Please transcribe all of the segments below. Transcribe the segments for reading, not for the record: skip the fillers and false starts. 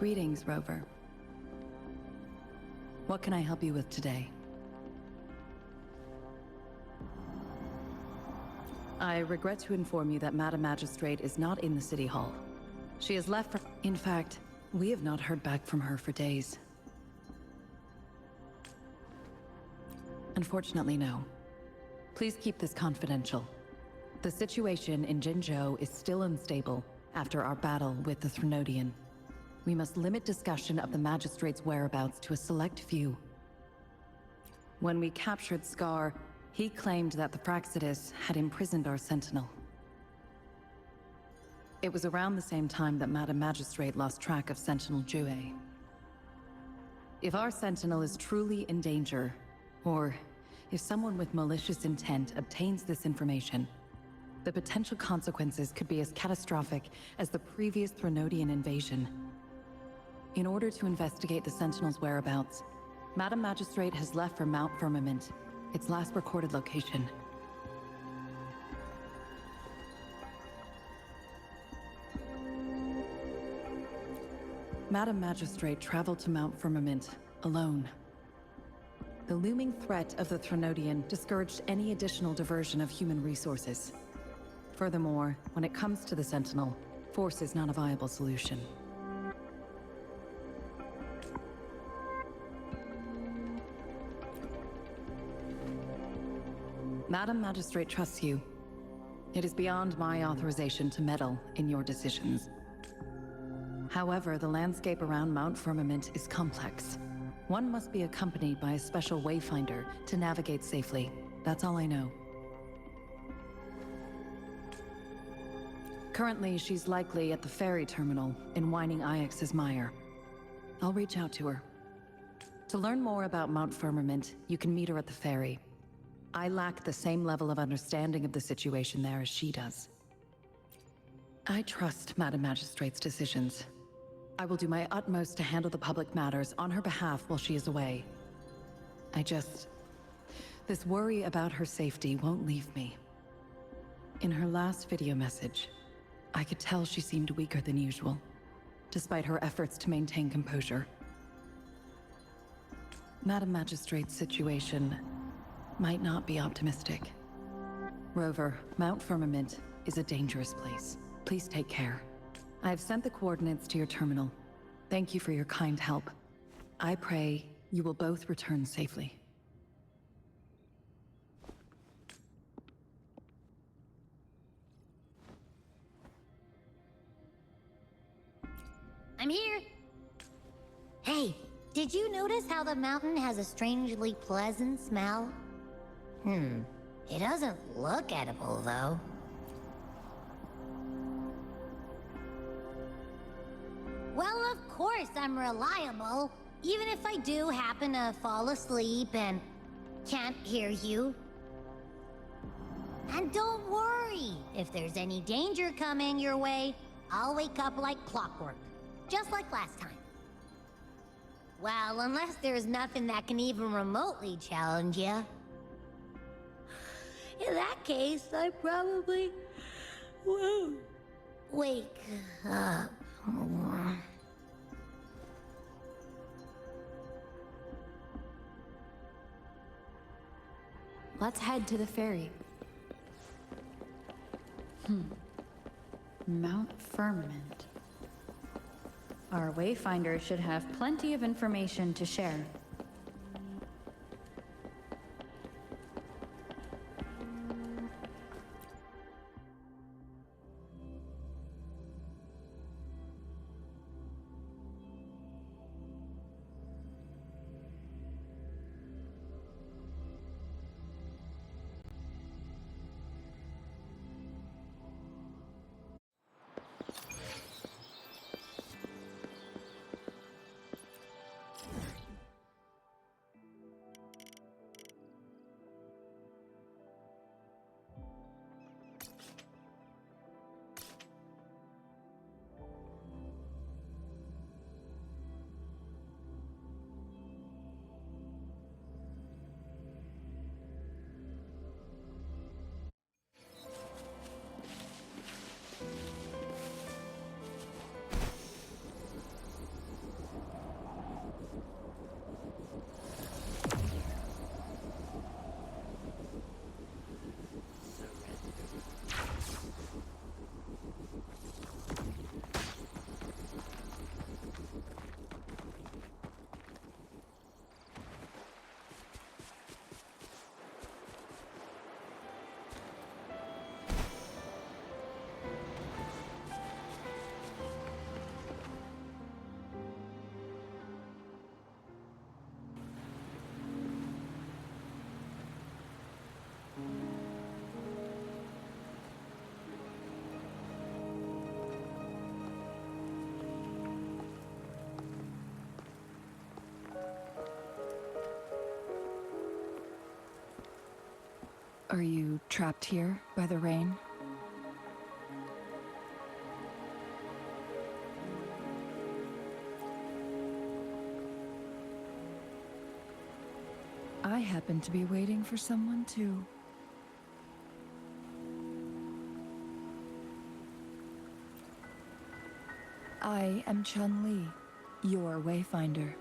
Greetings, Rover. What can I help you with today? I regret to inform you that Madam Magistrate is not in the City Hall. She has left for... In fact, we have not heard back from her for days. Unfortunately, no. Please keep this confidential. The situation in Jinzhou is still unstable after our battle with the Threnodian. We must limit discussion of the Magistrate's whereabouts to a select few. When we captured Scar, he claimed that the Praxidus had imprisoned our Sentinel. It was around the same time that Madam Magistrate lost track of Sentinel Jue. If our Sentinel is truly in danger, or if someone with malicious intent obtains this information, the potential consequences could be as catastrophic as the previous Threnodian invasion. In order to investigate the Sentinel's whereabouts, Madam Magistrate has left for Mount Firmament, its last recorded location. Madam Magistrate traveled to Mount Firmament alone. The looming threat of the Threnodian discouraged any additional diversion of human resources. Furthermore, when it comes to the Sentinel, force is not a viable solution. Madam Magistrate trusts you. It is beyond my authorization to meddle in your decisions. However, the landscape around Mount Firmament is complex. One must be accompanied by a special wayfinder to navigate safely. That's all I know. Currently, she's likely at the ferry terminal in Whining Ix's Mire. I'll reach out to her. To learn more about Mount Firmament, you can meet her at the ferry. I lack the same level of understanding of the situation there as she does. I trust Madam Magistrate's decisions. I will do my utmost to handle the public matters on her behalf while she is away. This worry about her safety won't leave me. In her last video message, I could tell she seemed weaker than usual, despite her efforts to maintain composure. Madam Magistrate's situation might not be optimistic. Rover, Mount Firmament is a dangerous place. Please take care. I have sent the coordinates to your terminal. Thank you for your kind help. I pray you will both return safely. I'm here! Hey, did you notice how the mountain has a strangely pleasant smell? It doesn't look edible, though. Well, of course I'm reliable, even if I do happen to fall asleep and can't hear you. And don't worry, if there's any danger coming your way, I'll wake up like clockwork, just like last time. Well, unless there's nothing that can even remotely challenge you. In that case, I probably won't wake up. Let's head to the ferry. Mount Firmament. Our wayfinder should have plenty of information to share. Are you trapped here by the rain? I happen to be waiting for someone too. I am Chun-Li, your Wayfinder.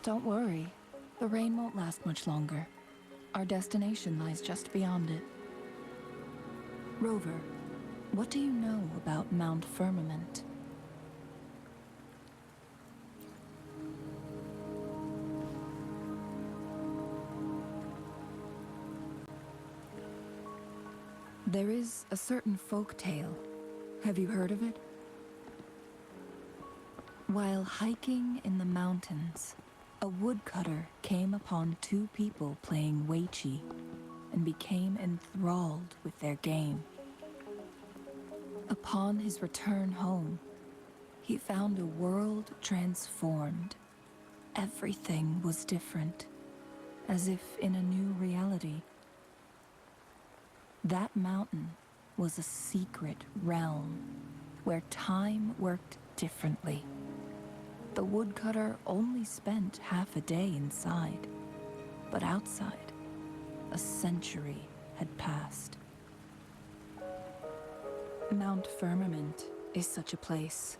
Don't worry, the rain won't last much longer. Our destination lies just beyond it. Rover, what do you know about Mount Firmament? There is a certain folk tale. Have you heard of it? While hiking in the mountains, a woodcutter came upon two people playing Weiqi and became enthralled with their game. Upon his return home, he found a world transformed. Everything was different, as if in a new reality. That mountain was a secret realm where time worked differently. The woodcutter only spent half a day inside, but outside, a century had passed. Mount Firmament is such a place.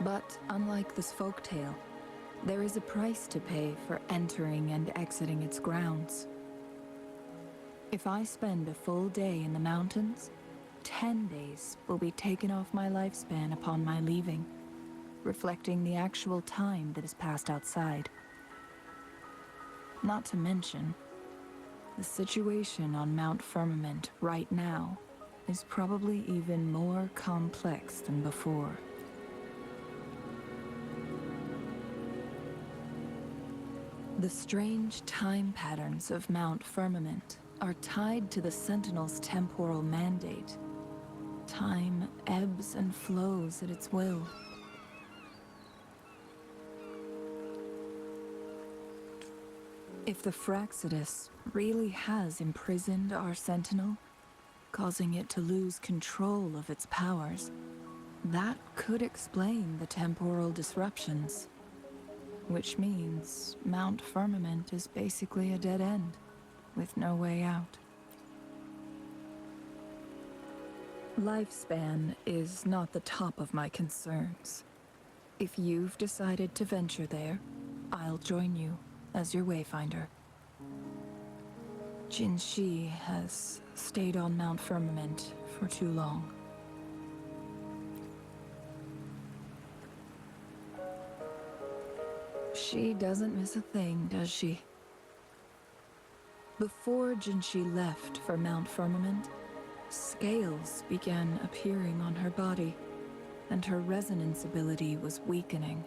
But unlike this folktale, there is a price to pay for entering and exiting its grounds. If I spend a full day in the mountains, 10 days will be taken off my lifespan upon my leaving, reflecting the actual time that is passed outside. Not to mention, the situation on Mount Firmament right now is probably even more complex than before. The strange time patterns of Mount Firmament are tied to the Sentinel's temporal mandate. Time ebbs and flows at its will. If the Fraxidus really has imprisoned our Sentinel, causing it to lose control of its powers, that could explain the temporal disruptions. Which means Mount Firmament is basically a dead end, with no way out. Lifespan is not the top of my concerns. If you've decided to venture there, I'll join you as your Wayfinder. Jin Shi has stayed on Mount Firmament for too long. She doesn't miss a thing, does she? Before Jinshi left for Mount Firmament, scales began appearing on her body, and her resonance ability was weakening.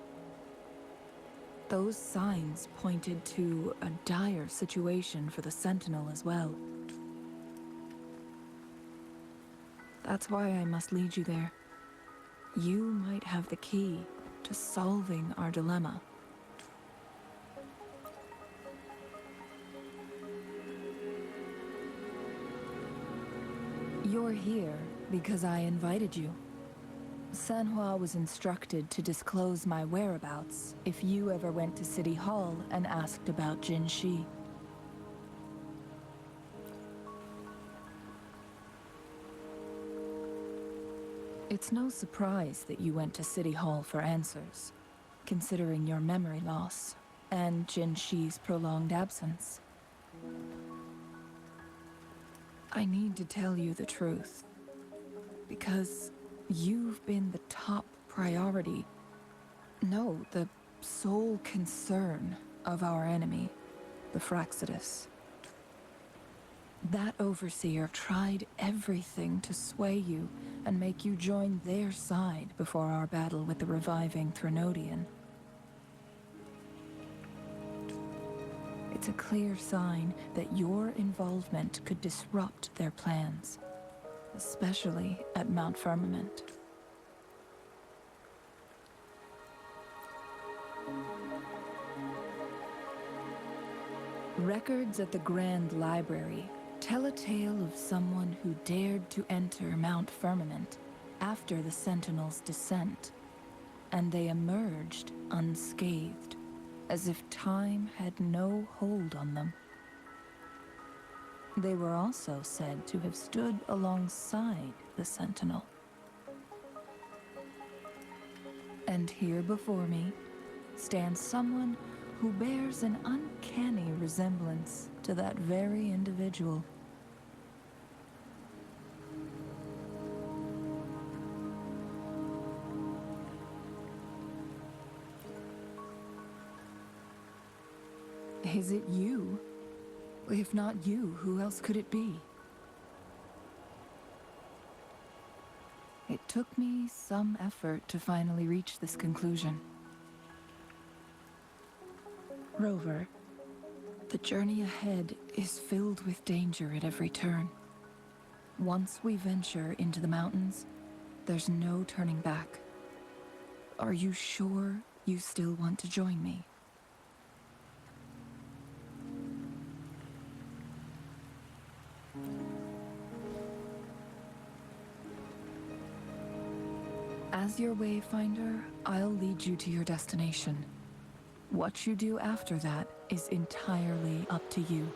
Those signs pointed to a dire situation for the Sentinel as well. That's why I must lead you there. You might have the key to solving our dilemma. You're here because I invited you. Sanhua was instructed to disclose my whereabouts if you ever went to City Hall and asked about Jin Shi. It's no surprise that you went to City Hall for answers, considering your memory loss and Jin Shi's prolonged absence. I need to tell you the truth, because you've been the top priority, no, the sole concern of our enemy, the Fraxidus. That overseer tried everything to sway you and make you join their side before our battle with the reviving Threnodian. It's a clear sign that your involvement could disrupt their plans, especially at Mount Firmament. Records at the Grand Library tell a tale of someone who dared to enter Mount Firmament after the Sentinels' descent, and they emerged unscathed, as if time had no hold on them. They were also said to have stood alongside the Sentinel. And here before me stands someone who bears an uncanny resemblance to that very individual. Is it you? If not you, who else could it be? It took me some effort to finally reach this conclusion. Rover, the journey ahead is filled with danger at every turn. Once we venture into the mountains, there's no turning back. Are you sure you still want to join me? As your wayfinder, I'll lead you to your destination. What you do after that is entirely up to you.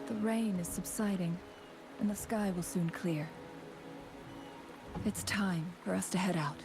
The rain is subsiding, and the sky will soon clear. It's time for us to head out.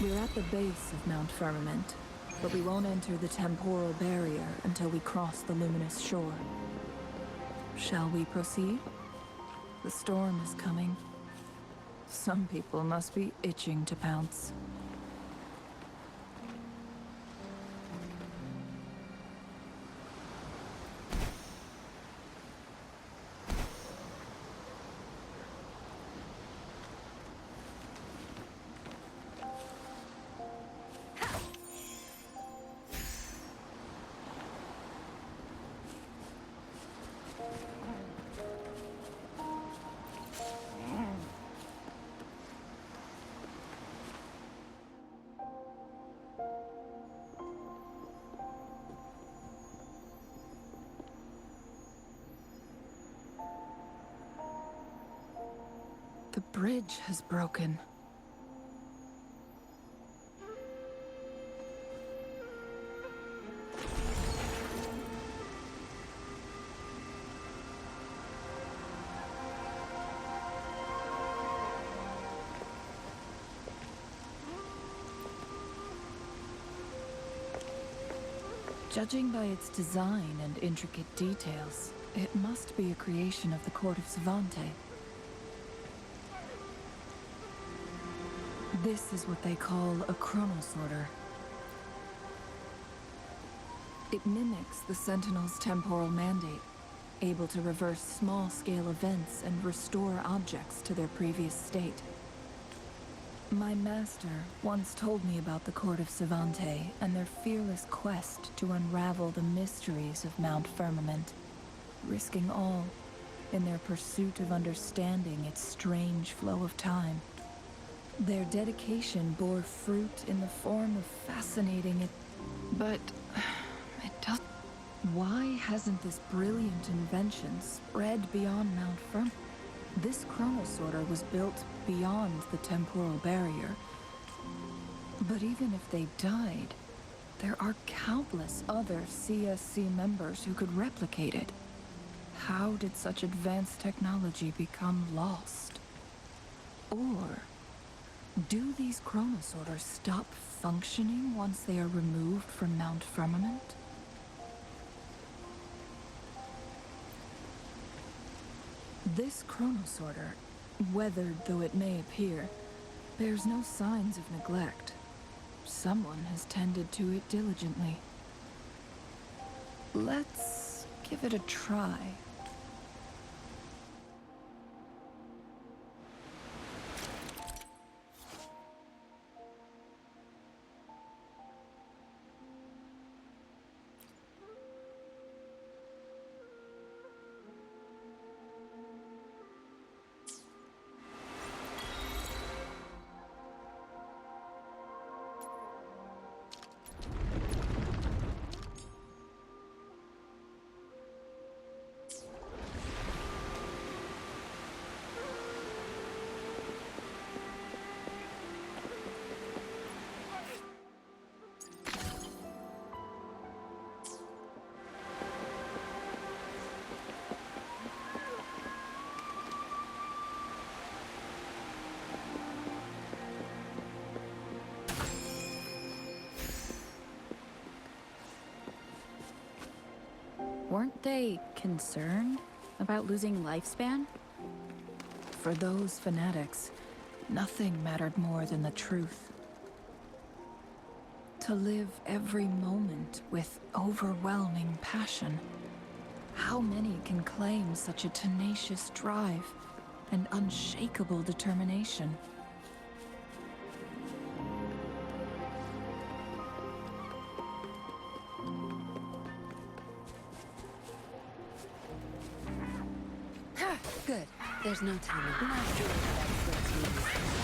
We're at the base of Mount Firmament, but we won't enter the temporal barrier until we cross the luminous shore. Shall we proceed? The storm is coming. Some people must be itching to pounce. The bridge has broken. Judging by its design and intricate details, it must be a creation of the court of Savante. This is what they call a chronosorter. It mimics the Sentinel's temporal mandate, able to reverse small-scale events and restore objects to their previous state. My master once told me about the Court of Savante and their fearless quest to unravel the mysteries of Mount Firmament, risking all in their pursuit of understanding its strange flow of time. Their dedication bore fruit in the form of fascinating but it doesn't. Why hasn't this brilliant invention spread beyond Mount Firmament? This chronosorter was built beyond the temporal barrier. But even if they died, there are countless other CSC members who could replicate it. How did such advanced technology become lost? Or do these chronosorters stop functioning once they are removed from Mount Firmament? This chronosorter, weathered though it may appear, bears no signs of neglect. Someone has tended to it diligently. Let's give it a try. Weren't they concerned about losing lifespan? For those fanatics, nothing mattered more than the truth. To live every moment with overwhelming passion. How many can claim such a tenacious drive and unshakable determination? Good. There's no time. Not sure if that's what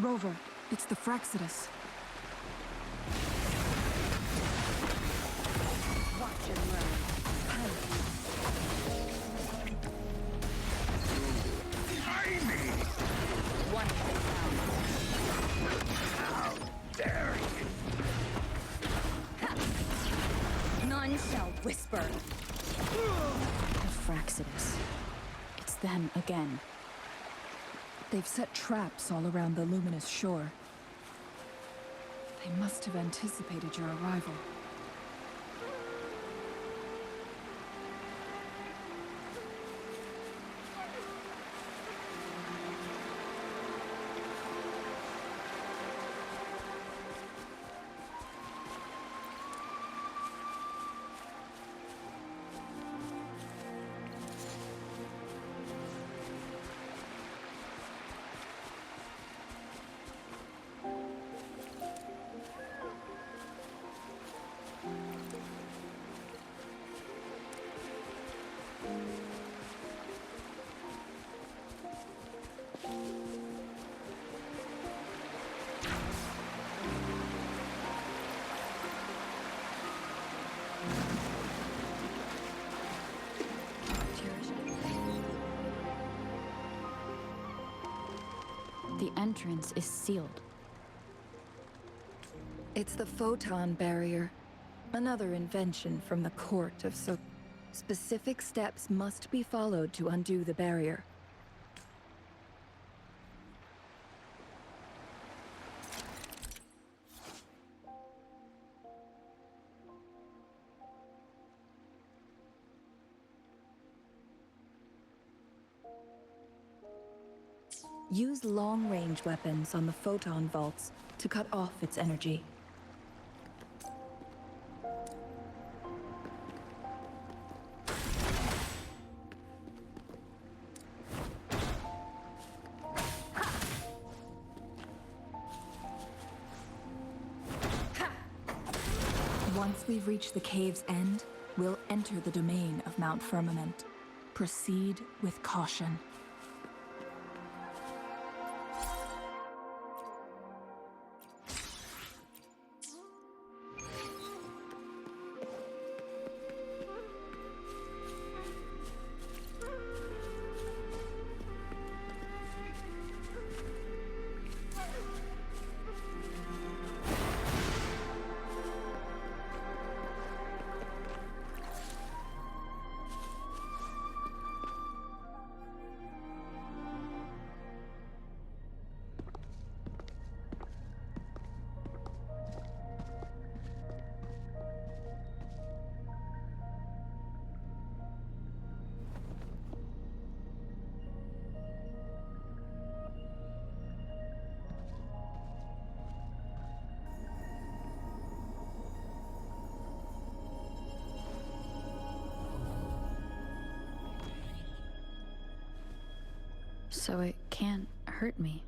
Rover, it's the Fraxidus. Watch him run. One How dare you! None shall whisper. The Fraxidus. It's them again. They've set traps all around the luminous shore. They must have anticipated your arrival. The entrance is sealed. It's the photon barrier. Another invention from the court of so... Specific steps must be followed to undo the barrier. Use long-range weapons on the photon vaults to cut off its energy. Once we've reached the cave's end, we'll enter the domain of Mount Firmament. Proceed with caution. So it can't hurt me.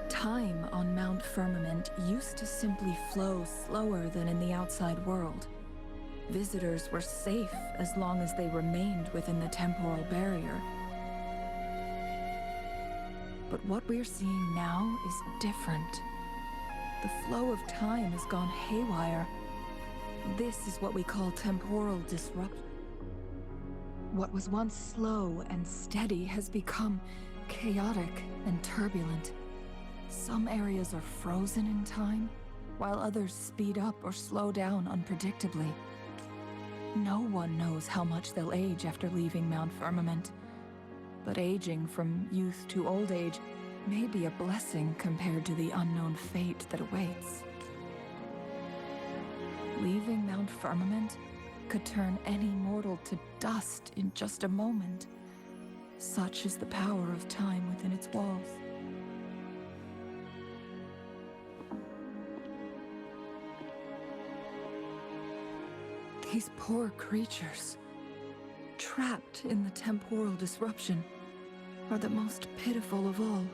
Time on Mount Firmament used to simply flow slower than in the outside world. Visitors were safe as long as they remained within the temporal barrier. But what we're seeing now is different. The flow of time has gone haywire. This is what we call temporal disruption. What was once slow and steady has become chaotic and turbulent. Some areas are frozen in time, while others speed up or slow down unpredictably. No one knows how much they'll age after leaving Mount Firmament. But aging from youth to old age may be a blessing compared to the unknown fate that awaits. Leaving Mount Firmament could turn any mortal to dust in just a moment. Such is the power of time within its walls. These poor creatures, trapped in the temporal disruption, are the most pitiful of all.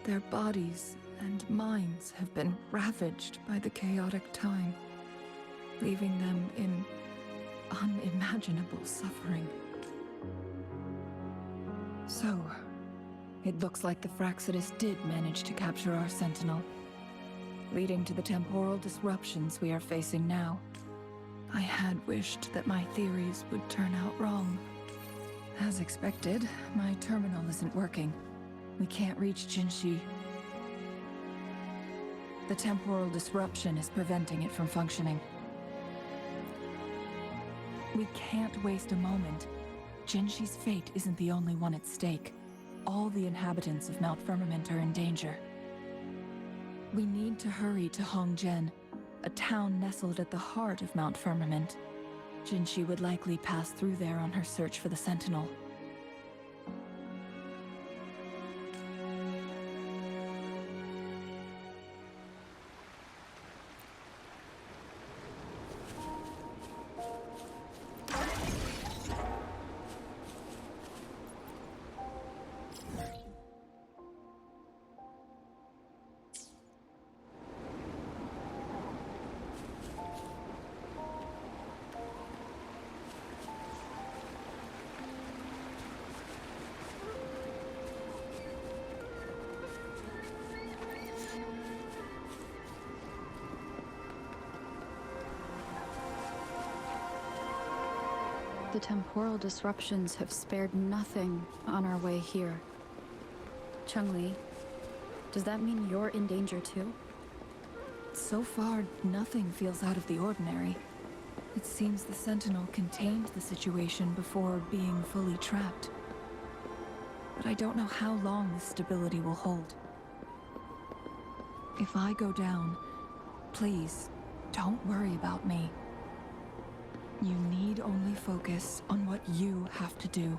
Their bodies and minds have been ravaged by the chaotic time, leaving them in unimaginable suffering. So, it looks like the Fraxidus did manage to capture our sentinel, leading to the temporal disruptions we are facing now. I had wished that my theories would turn out wrong. As expected, my terminal isn't working. We can't reach Jinshi. The temporal disruption is preventing it from functioning. We can't waste a moment. Jinshi's fate isn't the only one at stake. All the inhabitants of Mount Firmament are in danger. We need to hurry to Hongjian, a town nestled at the heart of Mount Firmament. Jinshi would likely pass through there on her search for the Sentinel. The temporal disruptions have spared nothing on our way here. Chun-Li, does that mean you're in danger too? So far, nothing feels out of the ordinary. It seems the Sentinel contained the situation before being fully trapped. But I don't know how long this stability will hold. If I go down, please, don't worry about me. You need only focus on what you have to do.